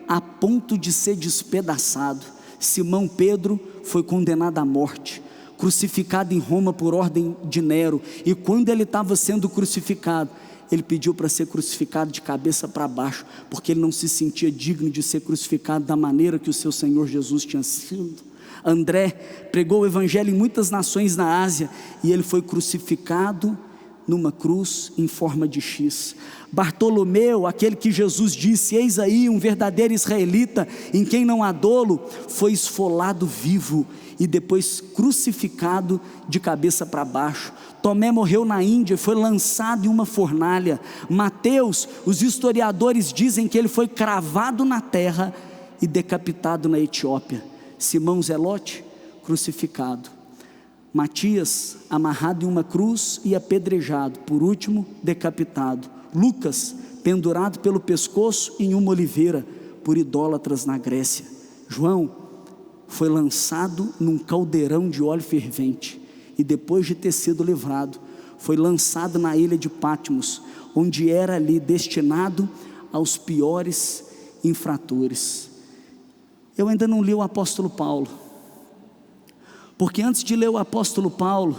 a ponto de ser despedaçado. Simão Pedro foi condenado à morte, crucificado em Roma por ordem de Nero, e quando ele estava sendo crucificado, ele pediu para ser crucificado de cabeça para baixo, porque ele não se sentia digno de ser crucificado da maneira que o seu Senhor Jesus tinha sido. André pregou o evangelho em muitas nações na Ásia, e ele foi crucificado numa cruz em forma de X. Bartolomeu, aquele que Jesus disse: eis aí um verdadeiro israelita, em quem não há dolo, foi esfolado vivo e depois crucificado de cabeça para baixo. Tomé morreu na Índia e foi lançado em uma fornalha. Mateus, os historiadores dizem que ele foi cravado na terra e decapitado na Etiópia. Simão Zelote, crucificado. Matias, amarrado em uma cruz e apedrejado, por último, decapitado. Lucas, pendurado pelo pescoço em uma oliveira, por idólatras na Grécia. João foi lançado num caldeirão de óleo fervente, e depois de ter sido livrado, foi lançado na ilha de Patmos, onde era ali destinado aos piores infratores. Eu ainda não li o apóstolo Paulo, porque antes de ler o apóstolo Paulo,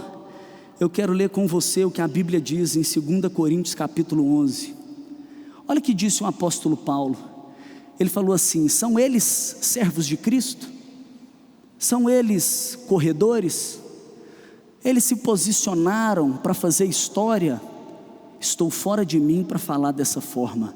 eu quero ler com você o que a Bíblia diz em 2 Coríntios capítulo 11. Olha o que disse o apóstolo Paulo. Ele falou assim: são eles servos de Cristo? São eles corredores? Eles se posicionaram para fazer história? Estou fora de mim para falar dessa forma.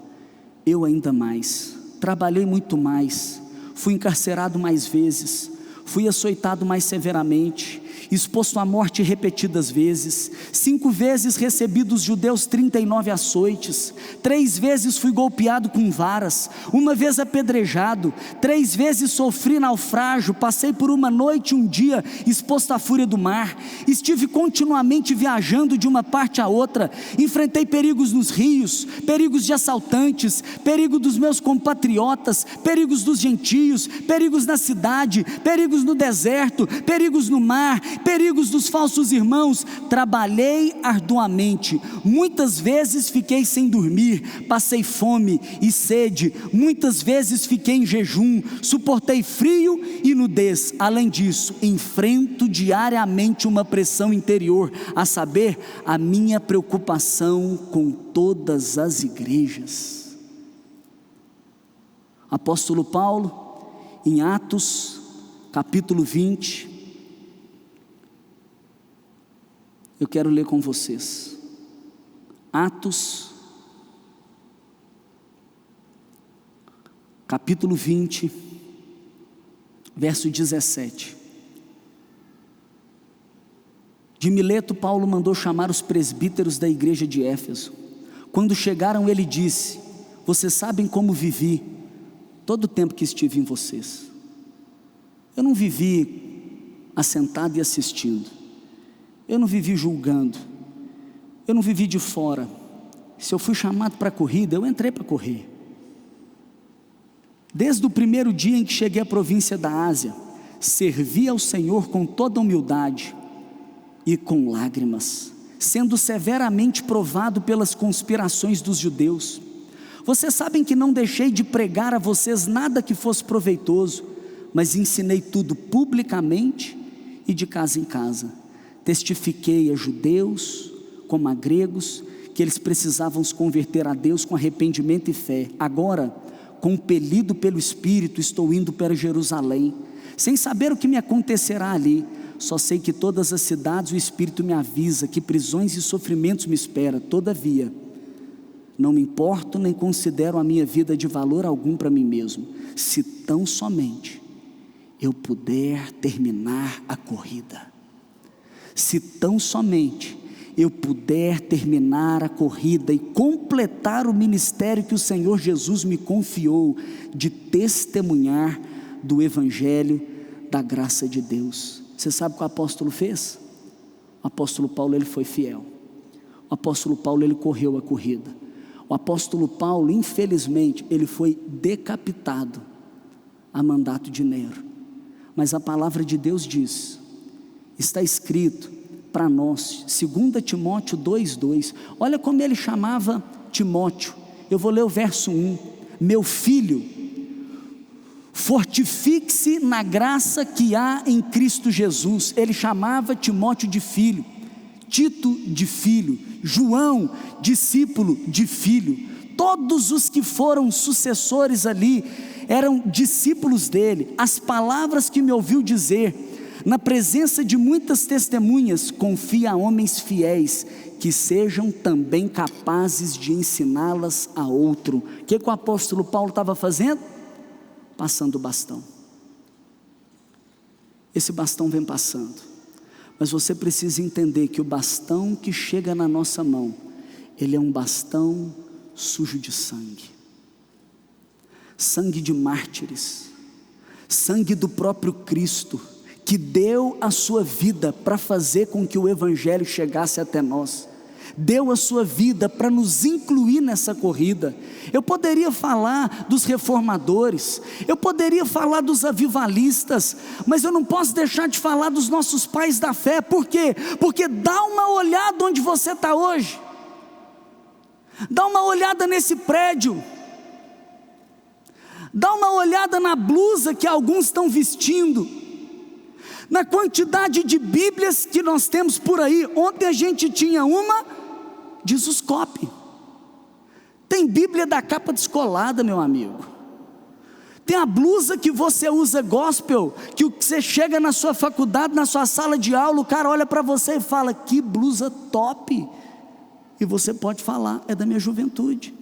Eu ainda mais, trabalhei muito mais, fui encarcerado mais vezes, fui açoitado mais severamente, exposto à morte repetidas vezes, 5 vezes recebi dos judeus 39 açoites, 3 vezes fui golpeado com varas, 1 vez apedrejado, 3 vezes sofri naufrágio, passei por 1 noite e 1 dia exposto à fúria do mar, estive continuamente viajando de uma parte a outra, enfrentei perigos nos rios, perigos de assaltantes, perigo dos meus compatriotas, perigos dos gentios, perigos na cidade, perigos no deserto, perigos no mar, perigos dos falsos irmãos. Trabalhei arduamente, muitas vezes fiquei sem dormir, passei fome e sede, muitas vezes fiquei em jejum, suportei frio e nudez. Além disso, enfrento diariamente uma pressão interior, a saber, a minha preocupação com todas as igrejas. Apóstolo Paulo, em Atos capítulo 20, eu quero ler com vocês. Atos capítulo 20, verso 17. De Mileto, Paulo mandou chamar os presbíteros da igreja de Éfeso. Quando chegaram, ele disse: vocês sabem como vivi todo o tempo que estive em vocês. Eu não vivi assentado e assistindo, eu não vivi julgando, eu não vivi de fora. Se eu fui chamado para a corrida, eu entrei para correr. Desde o primeiro dia em que cheguei à província da Ásia, servi ao Senhor com toda humildade e com lágrimas, sendo severamente provado pelas conspirações dos judeus. Vocês sabem que não deixei de pregar a vocês nada que fosse proveitoso, mas ensinei tudo publicamente e de casa em casa. Testifiquei a judeus como a gregos que eles precisavam se converter a Deus com arrependimento e fé. Agora, compelido pelo Espírito, estou indo para Jerusalém, sem saber o que me acontecerá ali. Só sei que todas as cidades o Espírito me avisa que prisões e sofrimentos me esperam. Todavia, não me importo nem considero a minha vida de valor algum para mim mesmo, se tão somente eu puder terminar a corrida. Se tão somente eu puder terminar a corrida e completar o ministério que o Senhor Jesus me confiou, de testemunhar do Evangelho da graça de Deus. Você sabe o que o apóstolo fez? O apóstolo Paulo, ele foi fiel. O apóstolo Paulo, ele correu a corrida. O apóstolo Paulo, infelizmente, ele foi decapitado a mandato de Nero. Mas a palavra de Deus diz, está escrito para nós, 2 Timóteo 2:2, olha como ele chamava Timóteo. Eu vou ler o verso 1, meu filho, fortifique-se na graça que há em Cristo Jesus. Ele chamava Timóteo de filho, Tito de filho, João, discípulo de filho. Todos os que foram sucessores ali, eram discípulos dele. As palavras que me ouviu dizer, na presença de muitas testemunhas, confia a homens fiéis, que sejam também capazes de ensiná-las a outro. O que o apóstolo Paulo estava fazendo? Passando o bastão. Esse bastão vem passando, mas você precisa entender que o bastão que chega na nossa mão, ele é um bastão sujo de sangue. Sangue de mártires, sangue do próprio Cristo, que deu a sua vida para fazer com que o Evangelho chegasse até nós, deu a sua vida para nos incluir nessa corrida. Eu poderia falar dos reformadores, eu poderia falar dos avivalistas, mas eu não posso deixar de falar dos nossos pais da fé. Por quê? Porque dá uma olhada onde você está hoje, dá uma olhada nesse prédio, dá uma olhada na blusa que alguns estão vestindo, na quantidade de Bíblias que nós temos por aí. Ontem a gente tinha uma de Zuscope. Tem Bíblia da capa descolada, meu amigo. Tem a blusa que você usa gospel, que você chega na sua faculdade, na sua sala de aula, o cara olha para você e fala, que blusa top. E você pode falar, é da minha juventude.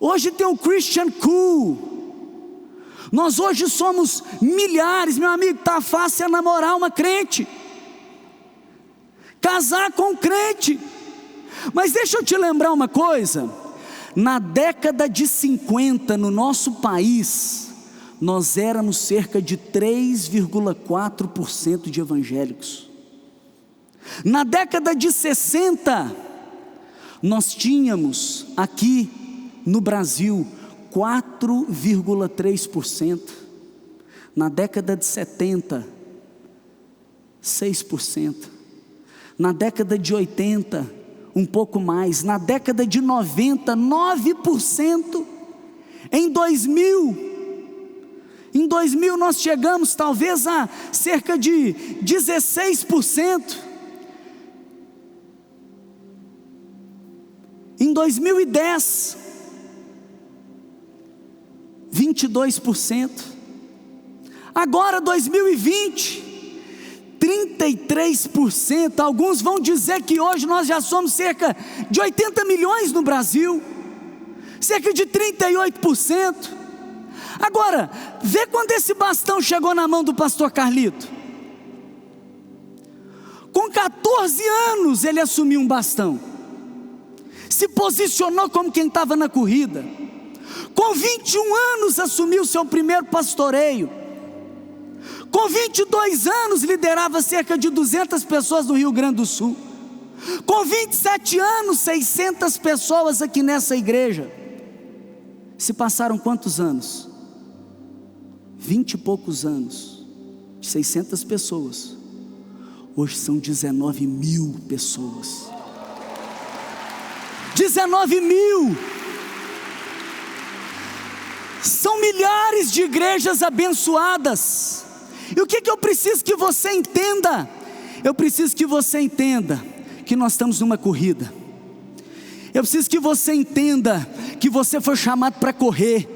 Hoje tem o Christian Cool. Nós hoje somos milhares, meu amigo. Está fácil namorar uma crente, casar com um crente. Mas deixa eu te lembrar uma coisa. Na década de 50, no nosso país, nós éramos cerca de 3,4% de evangélicos. Na década de 60, nós tínhamos aqui no Brasil 4,3%. Na década de 70, 6%. Na década de 80, um pouco mais. Na década de 90, 9%. Em 2000 nós chegamos talvez a cerca de 16%. Em 2010, 22%. Agora 2020, 33%. Alguns vão dizer que hoje nós já somos cerca de 80 milhões no Brasil, cerca de 38%. Agora, vê quando esse bastão chegou na mão do pastor Carlito. Com 14 anos ele assumiu um bastão, se posicionou como quem estava na corrida. Com 21 anos assumiu seu primeiro pastoreio. Com 22 anos liderava cerca de 200 pessoas no Rio Grande do Sul. Com 27 anos, 600 pessoas aqui nessa igreja. Se passaram quantos anos? 20 e poucos anos. 600 pessoas. Hoje são 19 mil pessoas. 19 mil. São milhares de igrejas abençoadas. E o que eu preciso que você entenda? Eu preciso que você entenda que nós estamos numa corrida. Eu preciso que você entenda que você foi chamado para correr.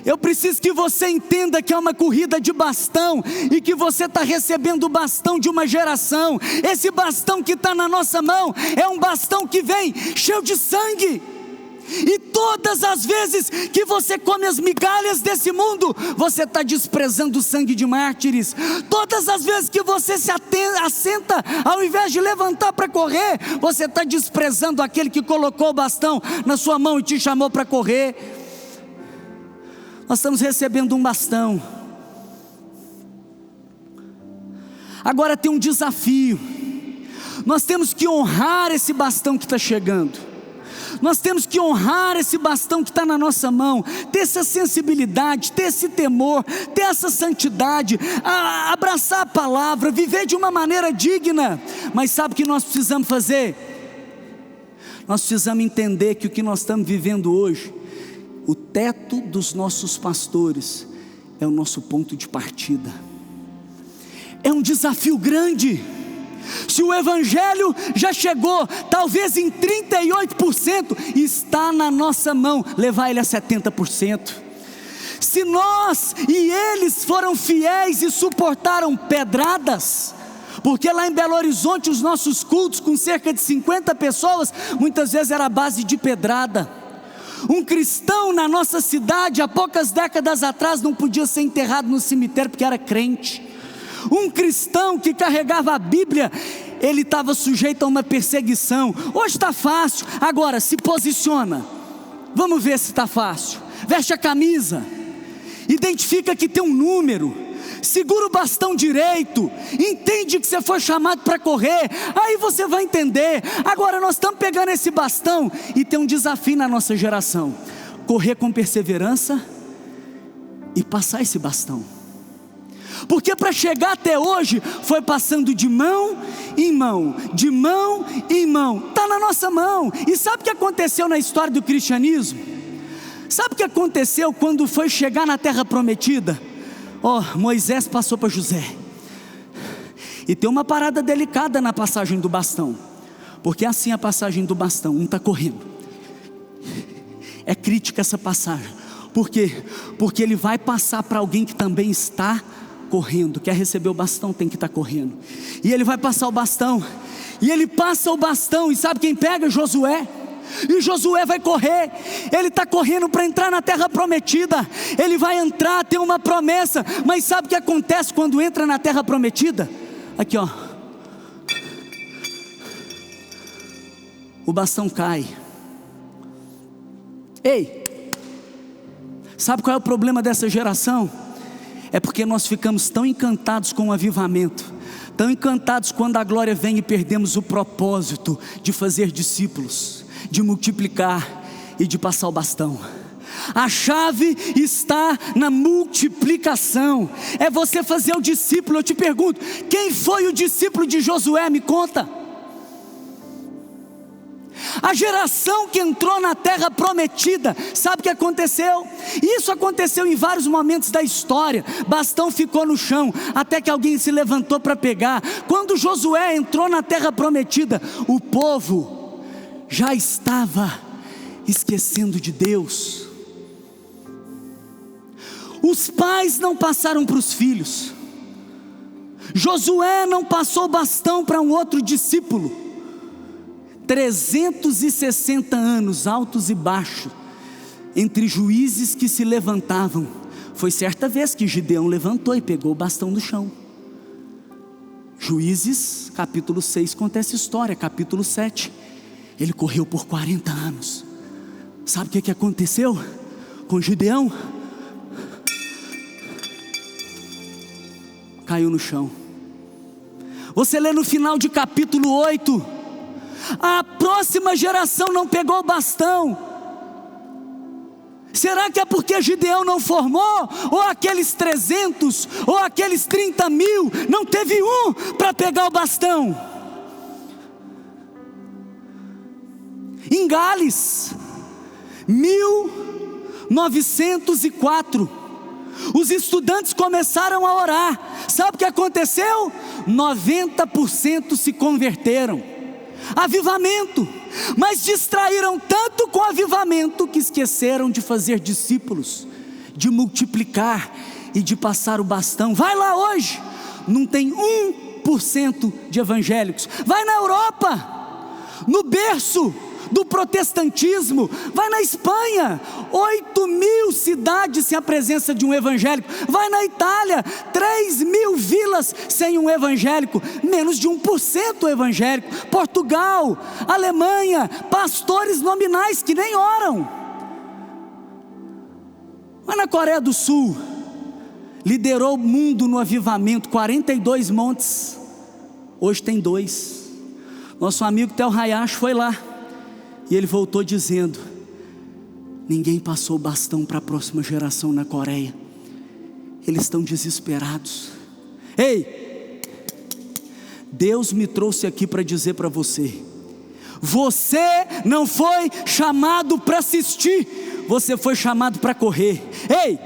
Eu preciso que você entenda que é uma corrida de bastão, e que você está recebendo o bastão de uma geração. Esse bastão que está na nossa mão é um bastão que vem cheio de sangue. E todas as vezes que você come as migalhas desse mundo, você está desprezando o sangue de mártires. Todas as vezes que você se assenta, ao invés de levantar para correr, você está desprezando aquele que colocou o bastão na sua mão e te chamou para correr. Nós estamos recebendo um bastão. Agora tem um desafio. Nós temos que honrar esse bastão que está chegando. Nós temos que honrar esse bastão que está na nossa mão, ter essa sensibilidade, ter esse temor, ter essa santidade, abraçar a palavra, viver de uma maneira digna. Mas sabe o que nós precisamos fazer? Nós precisamos entender que o que nós estamos vivendo hoje, o teto dos nossos pastores, é o nosso ponto de partida. É um desafio grande. Se o Evangelho já chegou, talvez em 38%, está na nossa mão levar ele a 70%. Se nós e eles foram fiéis e suportaram pedradas, porque lá em Belo Horizonte os nossos cultos com cerca de 50 pessoas, muitas vezes era a base de pedrada. Um cristão na nossa cidade, há poucas décadas atrás, não podia ser enterrado no cemitério porque era crente. Um cristão que carregava a Bíblia, ele estava sujeito a uma perseguição. Hoje está fácil, agora se posiciona. Vamos ver se está fácil. Veste a camisa, identifica que tem um número, segura o bastão direito, entende que você foi chamado para correr, aí você vai entender. Agora nós estamos pegando esse bastão e tem um desafio na nossa geração: correr com perseverança e passar esse bastão. Porque para chegar até hoje, foi passando de mão em mão, de mão em mão, está na nossa mão. E sabe o que aconteceu na história do cristianismo? Sabe o que aconteceu quando foi chegar na terra prometida? Moisés passou para José. E tem uma parada delicada na passagem do bastão, porque é assim a passagem do bastão, um está correndo. É crítica essa passagem. Por quê? Porque ele vai passar para alguém que também está correndo. Quer receber o bastão, tem que estar correndo. E ele vai passar o bastão, e ele passa o bastão, e sabe quem pega? Josué. E Josué vai correr, ele está correndo para entrar na terra prometida. Ele vai entrar, tem uma promessa. Mas sabe o que acontece quando entra na terra prometida? Aqui o bastão cai. Ei, sabe qual é o problema dessa geração? É porque nós ficamos tão encantados com o avivamento, tão encantados quando a glória vem, e perdemos o propósito de fazer discípulos, de multiplicar e de passar o bastão. A chave está na multiplicação, é você fazer o discípulo. Eu te pergunto, quem foi o discípulo de Josué? Me conta. A geração que entrou na terra prometida, sabe o que aconteceu? Isso aconteceu em vários momentos da história. Bastão ficou no chão, até que alguém se levantou para pegar. Quando Josué entrou na terra prometida, o povo já estava esquecendo de Deus. Os pais não passaram para os filhos. Josué não passou o bastão para um outro discípulo. 360 anos, altos e baixos, entre juízes que se levantavam. Foi certa vez que Gideão levantou e pegou o bastão do chão. Juízes, capítulo 6, conta essa história. Capítulo 7, ele correu por 40 anos. Sabe o que aconteceu com Gideão? Caiu no chão. Você lê no final de capítulo 8, a próxima geração não pegou o bastão. Será que é porque Gideão não formou? Ou aqueles 300, ou aqueles 30 mil, não teve um para pegar o bastão? Em Gales, 1904, os estudantes começaram a orar. Sabe o que aconteceu? 90% se converteram. Avivamento. Mas distraíram tanto com o avivamento que esqueceram de fazer discípulos, de multiplicar e de passar o bastão. Vai lá hoje, não tem 1% de evangélicos. Vai na Europa, no berço do protestantismo. Vai na Espanha, 8.000 cidades sem a presença de um evangélico. Vai na Itália, 3.000 vilas sem um evangélico, menos de 1% evangélico. Portugal, Alemanha, pastores nominais que nem oram. Mas na Coreia do Sul, liderou o mundo no avivamento, 42 montes, hoje tem 2. Nosso amigo Theo Hayashi foi lá, e ele voltou dizendo: ninguém passou o bastão para a próxima geração na Coreia, eles estão desesperados. Ei, Deus me trouxe aqui para dizer para você: você não foi chamado para assistir, você foi chamado para correr. Ei,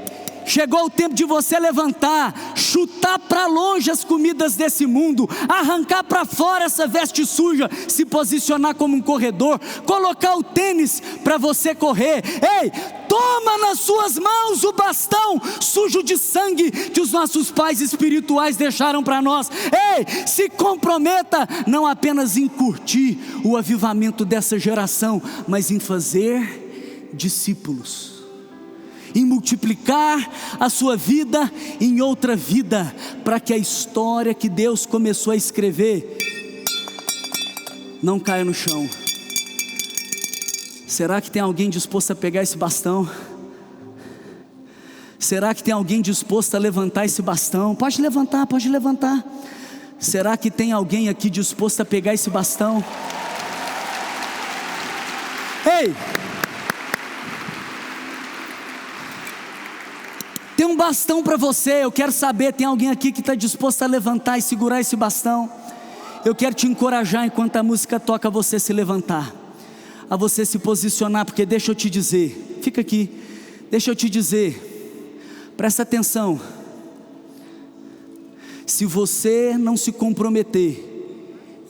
chegou o tempo de você levantar, chutar para longe as comidas desse mundo, arrancar para fora essa veste suja, se posicionar como um corredor, colocar o tênis para você correr. Ei, toma nas suas mãos o bastão sujo de sangue que os nossos pais espirituais deixaram para nós. Ei, se comprometa não apenas em curtir o avivamento dessa geração, mas em fazer discípulos, em multiplicar a sua vida em outra vida, para que a história que Deus começou a escrever não caia no chão. Será que tem alguém disposto a pegar esse bastão? Será que tem alguém disposto a levantar esse bastão? Pode levantar, pode levantar. Será que tem alguém aqui disposto a pegar esse bastão? Ei! Tem um bastão para você. Eu quero saber, tem alguém aqui que está disposto a levantar e segurar esse bastão? Eu quero te encorajar, enquanto a música toca, a você se levantar, a você se posicionar, porque deixa eu te dizer, fica aqui, deixa eu te dizer, presta atenção, se você não se comprometer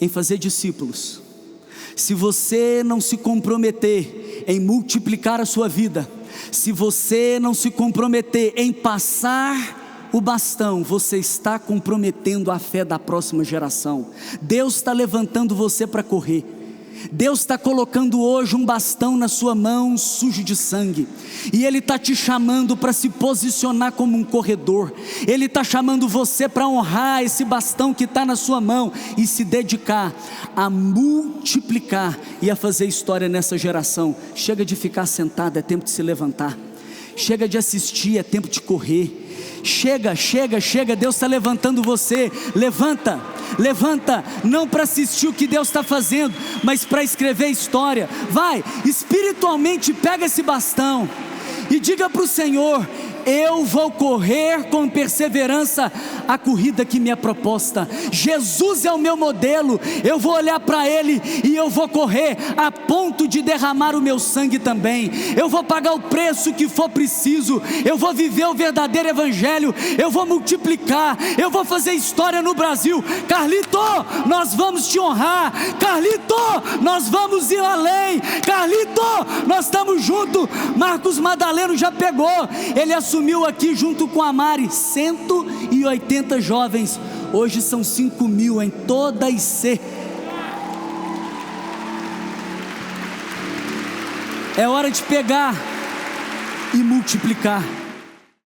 em fazer discípulos, se você não se comprometer em multiplicar a sua vida, se você não se comprometer em passar o bastão, você está comprometendo a fé da próxima geração. Deus está levantando você para correr. Deus está colocando hoje um bastão na sua mão sujo de sangue, e Ele está te chamando para se posicionar como um corredor. Ele está chamando você para honrar esse bastão que está na sua mão e se dedicar a multiplicar e a fazer história nessa geração. Chega de ficar sentado, é tempo de se levantar. Chega de assistir, é tempo de correr. Chega, Deus está levantando você. Levanta, não para assistir o que Deus está fazendo, mas para escrever história. Vai, espiritualmente pega esse bastão e diga para o Senhor: eu vou correr com perseverança a corrida que me é proposta. Jesus é o meu modelo, eu vou olhar para Ele e eu vou correr a ponto de derramar o meu sangue também. Eu vou pagar o preço que for preciso, eu vou viver o verdadeiro evangelho, eu vou multiplicar, eu vou fazer história no Brasil. Carlito, nós vamos te honrar. Carlito, nós vamos ir além. Carlito, nós estamos juntos. Marcos Madaleno já pegou, ele assumiu aqui junto com a Mari 180 jovens, hoje são 5.000 em toda a IC. É hora de pegar e multiplicar.